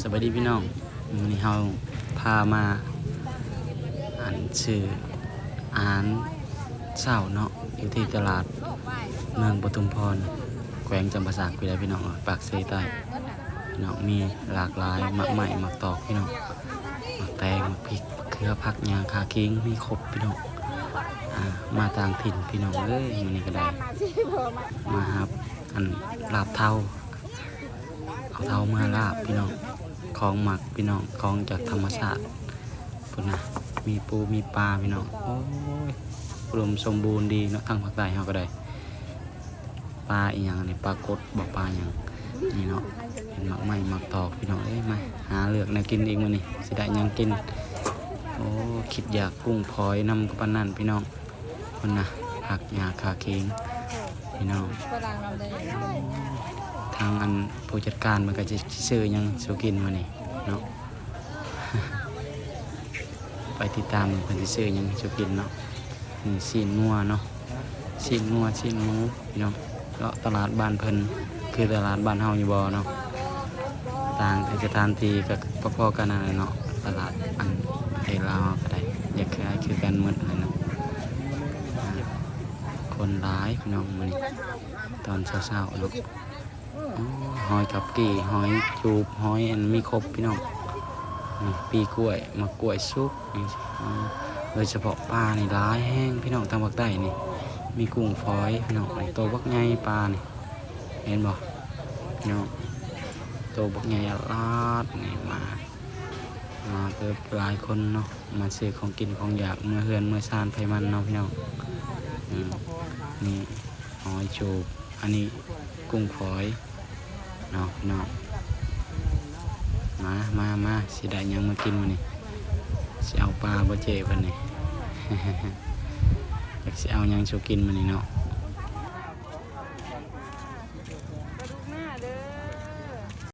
สวัสดีพี่น้องวันนี้เราพามาอ่านชื่ออ่านเศร้าเนาะอยู่ที่ตลาดเมืองปทุมพรแขวงจำปาสักพี่ได้พี่น้องปากเซใต้พี่น้องมีหลากหลายมักใหม่มักตอกพี่น้องมักแตงมักพริกมักเขือผักยางคาคิงมีครบพี่น้องมาต่างถิ่นพี่น้องเลยมันนี้ก็ได้มาครับอันลาบเท่าเอาเท่ามาลาบพี่น้องของหมักพี่น้องของจากธรรมชาติพุ่นนะมีปูมีปลาพี่น้องโอ้ยอุดมสมบูรณ์ดีเนาะทางภาคใต้เขาก็ได้ปลาอีกอย่างนี่ปลากดบอกปลาอย่างนี่เนาะเห็นหมักใหม่หมักตอกพี่น้องเอ้ยมาหาเลือกแนวกินเองมื้อนี้สิได้หยังกินโอ้คิดอยากกุ้งพลอยนำกับปานนั่นพี่น้องพุ่นนะผักหญ้าคาเค้งพี่น้องทางอันผู้จัดการมันก็จะซื้อยังสุกินมานี่เนาะ ไปติดตามเพิ่นสิซื้อยังสุกินเนาะนี่ซีนงัวเนาะซีนงัวซีนหมูพี่น้องก็ตลาดบ้านเพิ่นคือตลาดบ้านเฮาอยู่บ่เนาะต่างสถานที่ก็พอๆกันนั่นแหละเนาะตลาดอันไทยลาวก็ได้อยากคือกันหมดเลยเนาะคนหลายพี่น้องมื้อนี้ตอนเช้าๆเนาะหอยกับกี่หอยจูบหอยอันมีครบพี่น้องปีกล้วยมะกล้วยซุกโดยเฉพาะปลานี่ร้ายแห้งพี่น้องทางภาคใต้นี่มีกุ้งฝอยพี่น้องตัวบักใหญ่ปลานี่เห็นบ่พี่น้องตัวบักใหญ่ลาดนี่มาเกิดหลายคนเนาะมาซื้อของกินของอยากเมื่อเฮือนเมื่อซานไผมันเนาะพี่น้องนี่หอยจูบอันนี้กุ้งฝอยเนาะพี่น้องมาสิได้ยังมากินมื้อนี้สิเอาปลาบ่เจ็บวันนี้ อยากสิเอายังโชกินมื้อนี้เนาะ